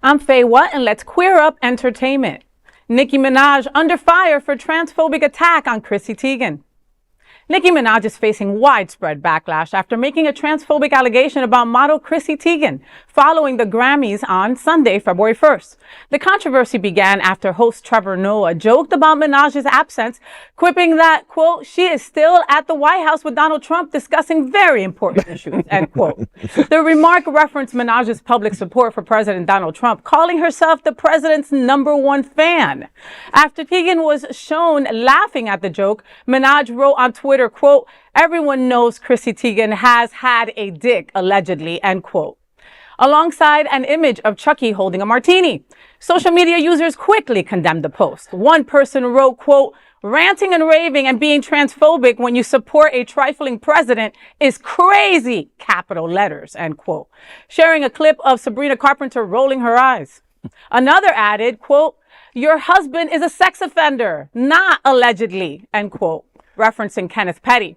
I'm Faye Watt, and let's queer up entertainment. Nicki Minaj under fire for transphobic attack on Chrissy Teigen. Nicki Minaj is facing widespread backlash after making a transphobic allegation about model Chrissy Teigen following the Grammys on Sunday, February 1st. The controversy began after host Trevor Noah joked about Minaj's absence, quipping that, quote, she is still at the White House with Donald Trump discussing very important issues, end quote. The remark referenced Minaj's public support for President Donald Trump, calling herself the president's #1 fan. After Teigen was shown laughing at the joke, Minaj wrote on Twitter, quote, everyone knows Chrissy Teigen has had a dick, allegedly, end quote, alongside an image of Chucky holding a martini. Social media users quickly condemned the post. One person wrote, quote, ranting and raving and being transphobic when you support a trifling president is crazy, capital letters, end quote, sharing a clip of Sabrina Carpenter rolling her eyes. Another added, quote, your husband is a sex offender, not allegedly, end quote, referencing Kenneth Petty.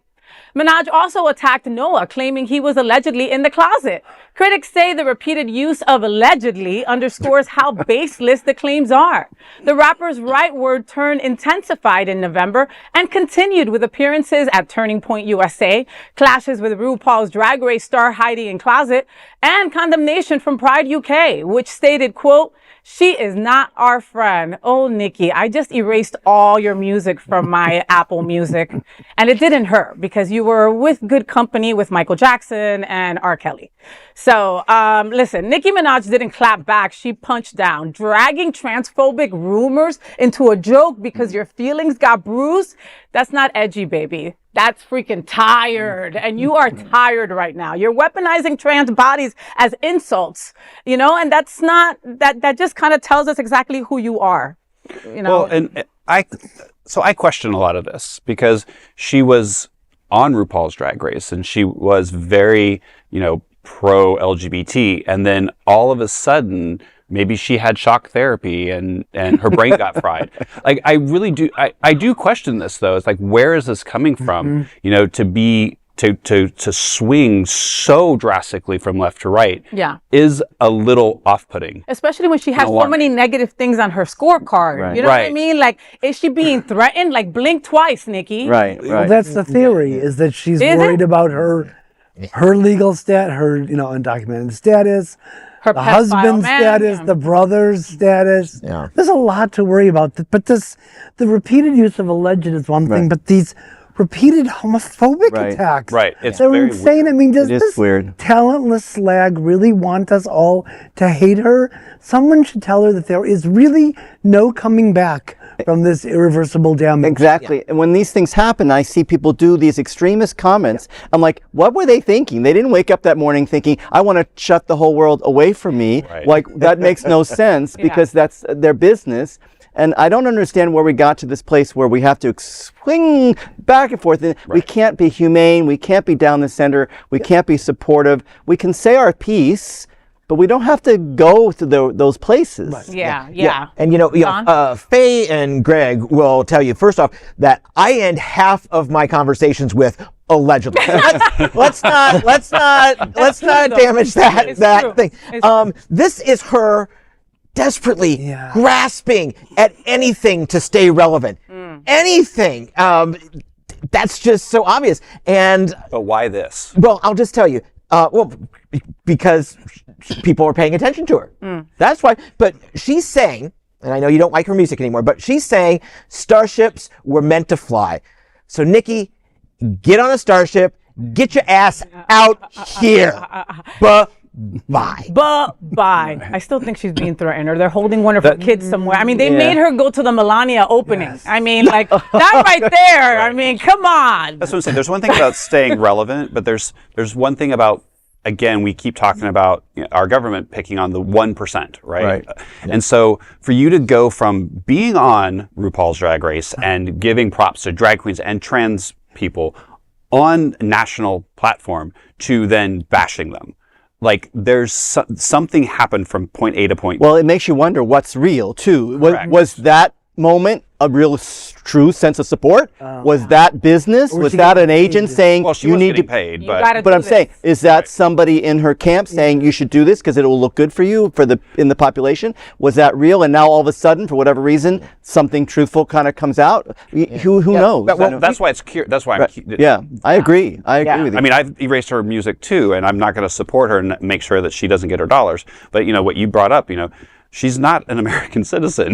Minaj also attacked Noah, claiming he was allegedly in the closet. Critics say the repeated use of allegedly underscores how baseless the claims are. The rapper's rightward turn intensified in November and continued with appearances at Turning Point USA, clashes with RuPaul's Drag Race star Heidi N Closet, and condemnation from Pride UK, which stated, quote, she is not our friend. Oh, Nicki, I just erased all your music from my Apple Music. And it didn't hurt because you were with good company with Michael Jackson and R. Kelly. So, listen, Nicki Minaj didn't clap back. She punched down. Dragging transphobic rumors into a joke because your feelings got bruised, that's not edgy, baby. That's freaking tired. And you are tired right now. You're weaponizing trans bodies as insults, you know, and that's not, that just kind of tells us exactly who you are, you know. Well, and I question a lot of this because she was on RuPaul's Drag Race and she was very, you know, pro-LGBT. And then all of a sudden, maybe she had shock therapy and her brain got fried. Like, I really do, I do question this though. It's like, where is this coming from? You know, to swing so drastically from left to right is a little off-putting. Especially when she has so many negative things on her scorecard. Right. You know what I mean? Like, is she being threatened? Like, blink twice, Nicki. Right. Well, that's the theory, is that she's worried about her legal her, you know, undocumented status, her the husband's status, the brother's status. Yeah. There's a lot to worry about. But the repeated use of alleged is one thing, but these repeated homophobic attacks. Right. It's they're very insane. weird. I mean, does this weird. talentless slag really want us all to hate her? Someone should tell her that there is really no coming back from this irreversible damage. Exactly. And when these things happen, I see people do these extremist comments. I'm like, what were they thinking? They didn't wake up that morning thinking, I want to shut the whole world away from me. Like, that makes no sense because that's their business. And I don't understand where we got to this place where we have to swing back and forth. We can't be humane. We can't be down the center. We can't be supportive. We can say our piece, but we don't have to go to those places. Yeah. And you know, Faye and Greg will tell you first off that I end half of my conversations with allegedly. Let's not damage that thing. This is her desperately grasping at anything to stay relevant. Anything. That's just so obvious. But why this? Well, I'll just tell you. Because people are paying attention to her. That's why. But she's saying, and I know you don't like her music anymore, but she's saying starships were meant to fly. So Nicki, get on a starship, get your ass out here. Bye. Bye. I still think she's being threatened, or they're holding one of her kids somewhere. I mean, they made her go to the Melania opening. I mean, like, that right there. I mean, come on. That's what I'm saying. There's one thing about staying relevant, but there's one thing about, again, we keep talking about our government picking on the 1%, right? And so for you to go from being on RuPaul's Drag Race and giving props to drag queens and trans people on a national platform to then bashing them, like, there's something happened from point A to point B. Well, it makes you wonder what's real, too. Was that moment a real true sense of support? Was that business? Was she that getting an agent paid? saying Well, she you was need getting to paid, You but gotta But do I'm saying, this. is that somebody in her camp saying you should do this because it will look good for you in the population? Was that real? And now all of a sudden, for whatever reason, something truthful kind of comes out. Who knows? well, that's why it's that's why. Yeah, I agree. I agree with you. I mean, I've erased her music too, and I'm not going to support her and make sure that she doesn't get her dollars. But what you brought up, she's not an American citizen.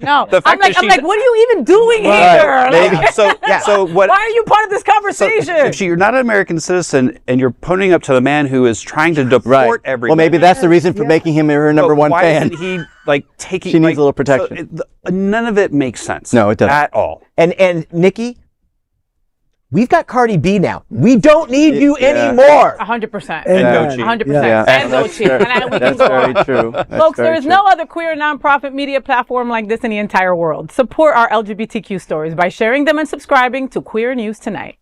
No, I'm like, what are you even doing here? Like, So what? why are you part of this conversation? If you're not an American citizen and you're putting up to the man who is trying to deport everybody, Well, maybe that's the reason for making him her number one why fan. isn't he taking? She needs a little protection. None of it makes sense. No, it doesn't at all. And Nicki, we've got Cardi B now. We don't need you anymore. 100%. And no cheat. 100%. Yeah. And no cheat. And we can That's go very on. true. That's Folks, very there is true. no other queer nonprofit media platform like this in the entire world. Support our LGBTQ stories by sharing them and subscribing to Queer News Tonight.